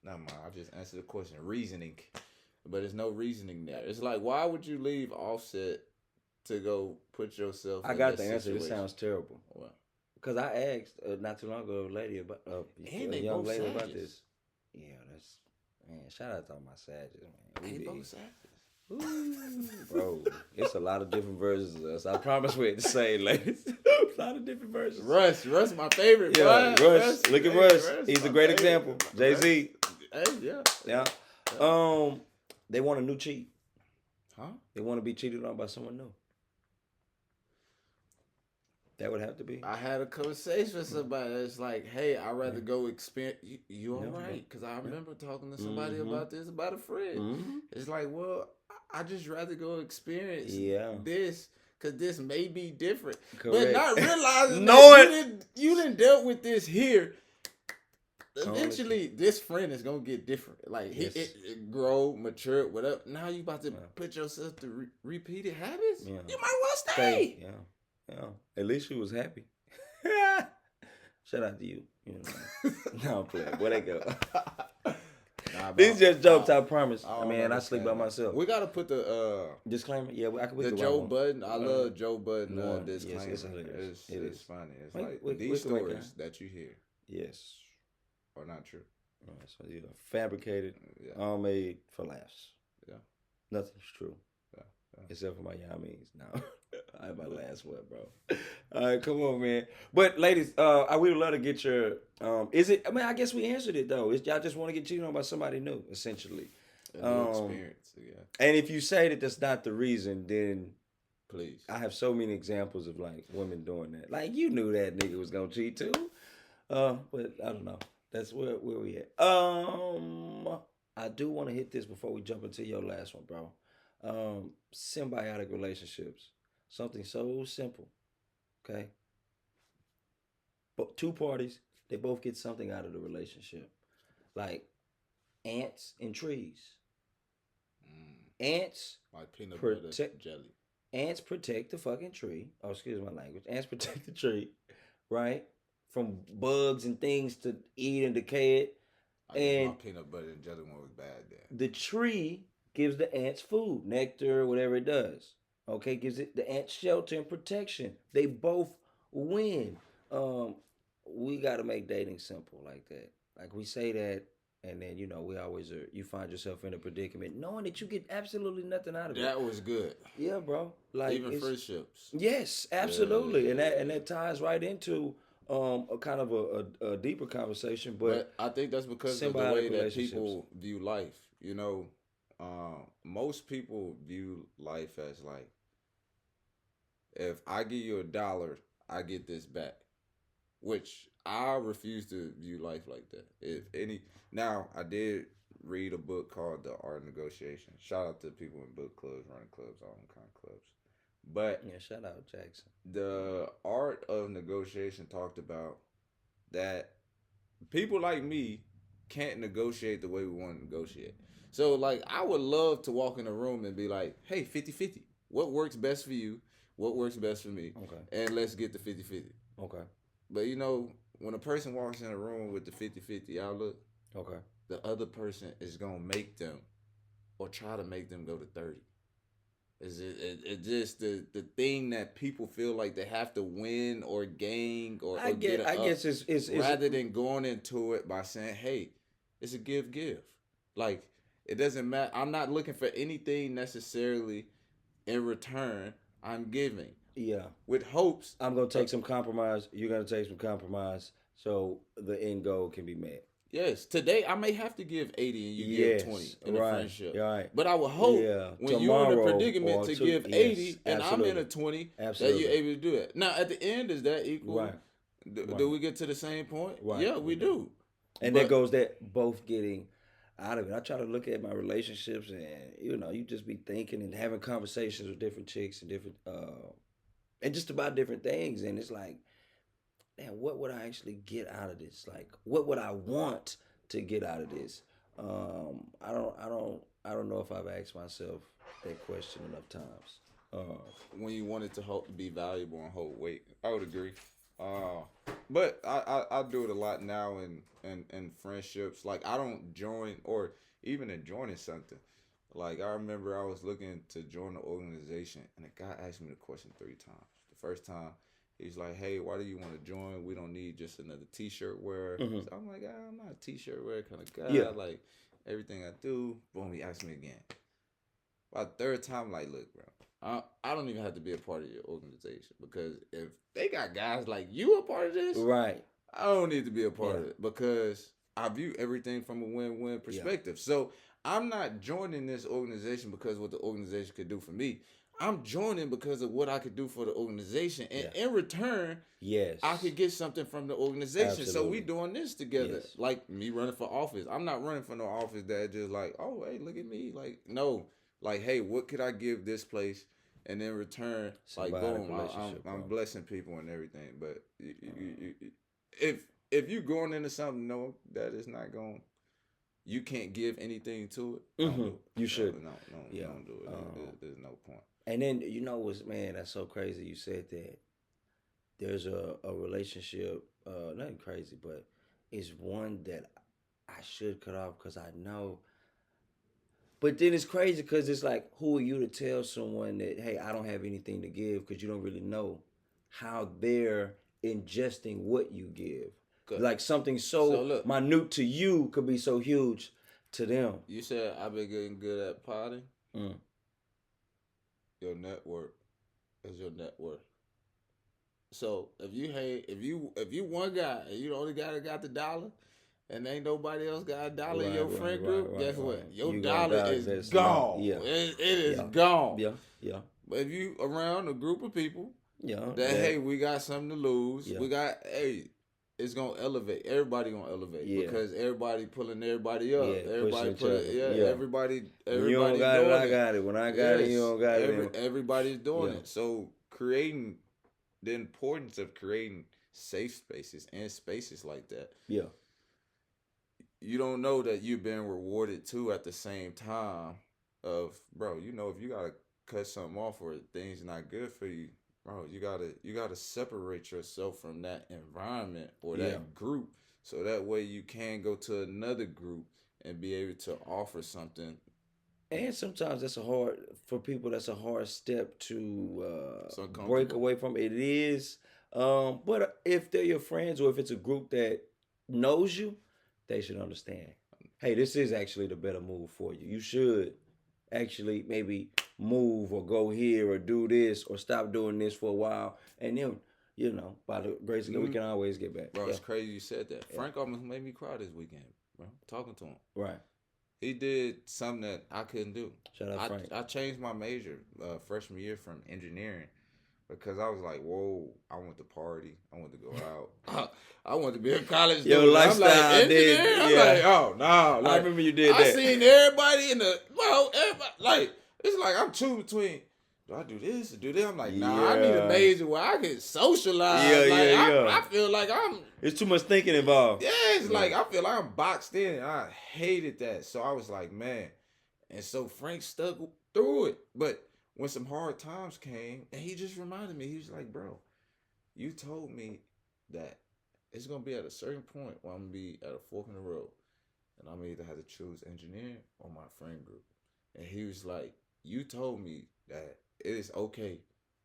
not mind, I just answered the question, reasoning. But there's no reasoning there. It's like, why would you leave Offset to go put yourself in got that the answer. This situation? sounds terrible. What? Because I asked not too long ago a lady about And a they young both lady about savages. this. Yeah, that's man. Shout out to all my savages, man. They We both big. savages. Ooh, bro, it's a lot of different versions of us. I promise we ain't the same, ladies. A lot of different versions. Russ, my favorite. Yeah, boy. Russ. Look at Russ. He's a my great favorite. example. Jay-Z. Hey, yeah. Yeah. They want a new cheat. Huh? They want to be cheated on by someone new. That would have to be. I had a conversation with somebody that's like, hey, I'd rather go experience. You all Yeah, right? Because I remember talking to somebody Mhm. about this, about a friend. Mhm. It's like, well, I just rather go experience Yeah. this. Cause this may be different, but Correct. not realizing Knowing- that you didn't dealt with this here. Honestly. Eventually, this friend is gonna get different. Like Yes. it grow, mature, whatever. Now you about to Yeah. put yourself to repeated habits. Yeah. You might want to stay. Yeah. Yeah. At least she was happy. Shout out to you. No, I'm playing. Where they go? Nah, These bro. just jokes, I promise. I I don't mean, I sleep by understand that. myself. We gotta put the Disclaimer? Yeah, I can. We the can Joe write one. Budden. I love Joe Budden Yeah, disclaimer. yes, it's hilarious. It It's is. funny. It's We- like we these can make stories that you hear Yes. are not true. So yeah, fabricated, Yeah. made for laughs. Yeah. Nothing's true. Yeah. Except for my means. No. I have my last one, bro. All right, come on, man. But ladies, I would love to get your is it I guess we answered it though. Y'all just want to get cheated on by somebody new, essentially. A new experience. Yeah. And if you say that that's not the reason, then Please. I have so many examples of like women doing that. Like you knew that nigga was gonna cheat too. But I don't know. That's where we at. I do want to hit this before we jump into your last one, bro. Symbiotic relationships. Something so simple. Okay. But two parties, they both get something out of the relationship. Like ants and trees. Ants Like peanut Protect- butter jelly. Ants protect the fucking tree. Oh, excuse my language. Ants protect the tree, right? From bugs and things to eat and decay it. I guess And- my peanut butter and jelly one was bad there. The tree gives the ants food, nectar, whatever it does. Okay, gives it the ants shelter and protection. They both win. We got to make dating simple like that. Like we say that and then we always are. You find yourself in a predicament, knowing that you get absolutely nothing out of it. That was good. Yeah, bro. Like Even friendships. Yes, absolutely, and Yeah. that ties right into a kind of a deeper conversation, but I think that's because of the symbiotic way that relationships. people view life. Most people view life as like, if I give you $1, I get this back, which I refuse to view life like that. Now I did read a book called The Art of Negotiation. Shout out to people in book clubs, running clubs, all them kind of clubs. But Yeah, shout out Jackson. the art of negotiation talked about that people like me can't negotiate the way we want to negotiate. So, like, I would love to walk in a room and be like, hey, 50-50. What works best for you? What works best for me? Okay. And let's get the 50-50. Okay. But, when a person walks in a room with the 50-50 outlook, Okay. the other person is going to make them or try to make them go to 30. It's just the thing that people feel like they have to win or gain or get I guess it's rather than going into it by saying, hey, it's a give. Like, it doesn't matter. I'm not looking for anything necessarily in return. I'm giving. Yeah. With hopes. I'm gonna take some compromise. You're gonna take some compromise, so the end goal can be met. Yes. Today I may have to give 80 and you give 20 in a friendship. Right. But I would hope when you're in a predicament to give 80 and absolutely. I'm in a 20 Absolutely. that you're able to do it. Now at the end, is that equal? Right. Do we get to the same point? Right. Yeah, we do. And there goes that both getting out of it. I try to look at my relationships, and you just be thinking and having conversations with different chicks and different and just about different things, and it's like, man, what would I actually get out of this? Like, what would I want to get out of this? I don't know if I've asked myself that question enough times. When you want it to be valuable and hold weight, I would agree. But I do it a lot now in friendships. Like, I don't join, or even in joining something. Like, I remember I was looking to join an organization, and a guy asked me the question 3 times. The first time, he's like, hey, why do you want to join? We don't need just another T-shirt wearer. Mm-hmm. So I'm like, I'm not a T-shirt wearer kind of guy. Yeah. Like, everything I do, boom, he asked me again. By the third time, like, look, bro, I don't even have to be a part of your organization, because if they got guys like you a part of this, Right. I don't need to be a part of it, because I view everything from a win-win perspective. So I'm not joining this organization because what the organization could do for me. I'm joining because of what I could do for the organization. And in return, yes, I could get something from the organization. Absolutely. So we doing this together. Yes. Like me running for office. I'm not running for no office that just like, oh, hey, look at me. Like, no. Like, hey, what could I give this place? And in return, like, boom, I'm blessing people and everything. But if you going into something, no, that is not going, you can't give anything to it. Don't do it. You should. No, don't do it. There's no point. And then man, that's so crazy. You said that there's a relationship, nothing crazy, but it's one that I should cut off because I know. But then it's crazy because it's like, who are you to tell someone that, hey, I don't have anything to give, because you don't really know how they're ingesting what you give. Good. Like something so minute to you could be so huge to them. You said I've been getting good at potting. Your network is your net worth. So if you one guy and you the only guy that got the dollar, and ain't nobody else got a dollar in your friend group, guess what? Your dollar is gone. Yeah. It is gone. Yeah. But if you around a group of people, that hey, we got something to lose. Yeah. We got, hey, it's gonna elevate. Everybody gonna elevate because everybody pulling everybody up. Yeah, everybody. You don't got it, I got it. When I got it, you don't got it. Everybody's doing it. So creating the importance of creating safe spaces and spaces like that. Yeah. You don't know that you're being rewarded too at the same time of, bro, if you gotta cut something off or things not good for you, bro, you gotta separate yourself from that environment or that group, so that way you can go to another group and be able to offer something. And sometimes that's a hard step to break away from. It is, but if they're your friends or if it's a group that knows you, they should understand. hey, this is actually the better move for you. You should actually maybe move or go here or do this or stop doing this for a while. And then, by the grace of God, we can always get back. Bro, Yeah. it's crazy you said that. Frank almost made me cry this weekend, bro. Talking to him. Right. He did something that I couldn't do. Shout out Frank. I changed my major freshman year from engineering because I was like, whoa, I want to party. I want to go out. I want to be a college student. Your lifestyle I'm like, did. I'm Yeah. like, oh, no. Like, I remember you did I that. seen everybody everybody, like, it's like I'm two between. Do I do this or do that? I'm like, nah, I need a Yeah. major where I can socialize. Yeah. I feel like I'm. It's too much thinking involved. Yeah, it's like I feel like I'm boxed in. I hated that. So I was like, man. And so Frank stuck through it. But when some hard times came, and he just reminded me, he was like, bro, you told me that it's gonna be at a certain point where I'm gonna be at a fork in the road. And I'm either have to choose engineering or my friend group. And he was like, you told me that it is okay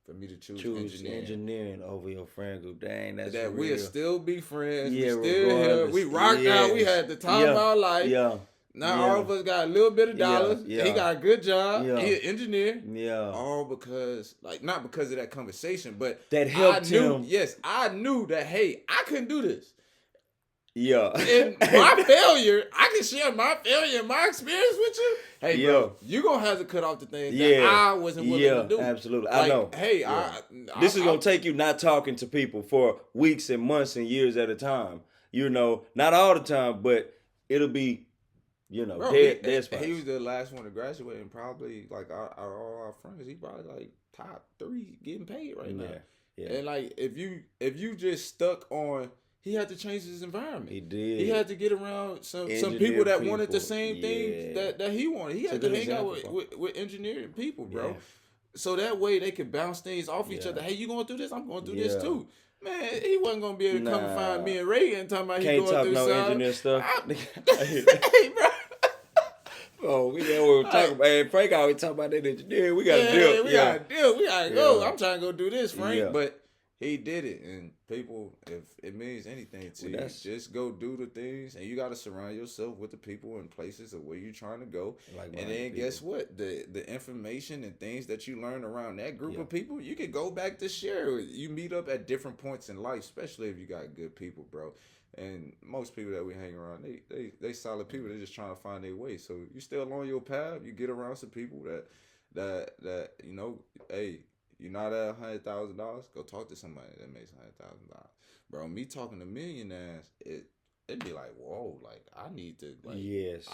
for me to choose engineering over your friend group. Dang, that's that real. we'll still be friends. Yeah, we still regardless. we rocked out. We had the time of our life. Yeah. Now all of us got a little bit of dollars. Yeah. He got a good job. Yeah. He an engineer. Yeah. All because, not because of that conversation, but That helped him. Yes, I knew that, hey, I couldn't do this. Yeah. And my failure, I can share my failure and my experience with you. Hey, bro, you're going to have to cut off the things that I wasn't willing to do. Absolutely. Like, I know. Hey, this is going to take you not talking to people for weeks and months and years at a time. Not all the time, but it'll be, bro, dead spots. He was the last one to graduate, and probably, like, out of all our friends, he probably, like, top 3 getting paid right now. Yeah. And, like, if you just stuck on, he had to change his environment. He did. He had to get around some people that wanted the same things that he wanted. He had to hang out with engineering people, bro. Yeah. So that way they could bounce things off each other. Hey, you going through this? I'm going through this too. Man, he wasn't going to be able to come and find me and Ray and talking about he going through no something. engineer stuff. Hey, bro. Oh, we know what we're talking about. And Frank always talk about that engineering. We got to deal. We got to deal. We got to go. Yeah. I'm trying to go do this, Frank. Yeah. But he did it. And people, if it means anything to you, just go do the things. And you got to surround yourself with the people and places of where you're trying to go. And then guess what? The information and things that you learn around that group of people, you can go back to share. You meet up at different points in life, especially if you got good people, bro. And most people that we hang around, they solid people. They're just trying to find their way. So you still on your path. You get around some people that hey, you're not at $100,000. Go talk to somebody that makes $100,000. Bro, me talking to millionaires, it'd be like, whoa, like I need to, like, yes.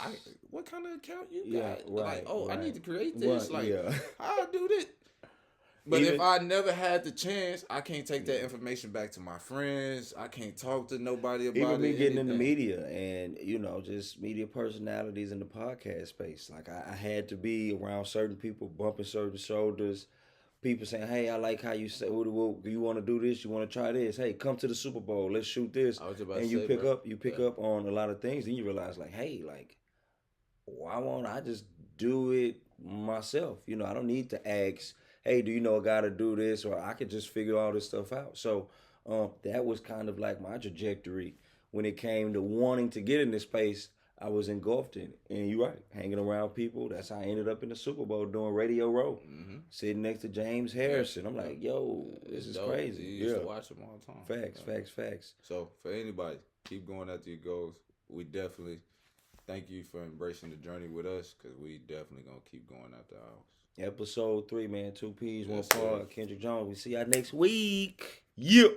What kind of account you got? Right, I need to create this. Right, I'll do this. But if I never had the chance, I can't take that information back to my friends. I can't talk to nobody about it. Even me getting in the media and, just media personalities in the podcast space. Like, I had to be around certain people, bumping certain shoulders. People saying, hey, I like how you say, you want to do this? You want to try this? Hey, come to the Super Bowl. Let's shoot this. And you pick up on a lot of things. And you realize, like, hey, like, why won't I just do it myself? I don't need to ask, hey, do you know a guy to do this? Or I could just figure all this stuff out. So that was kind of like my trajectory when it came to wanting to get in this space. I was engulfed in it. And you're right, hanging around people. That's how I ended up in the Super Bowl doing Radio Row, sitting next to James Harrison. I'm like, yo, this is crazy. You used to watch them all the time. Facts. So for anybody, keep going after your goals. We definitely thank you for embracing the journey with us, because we definitely going to keep going after ours. Episode 3, man. 2 P's, 1 part. Kendrick Jones. We see y'all next week. Yeah.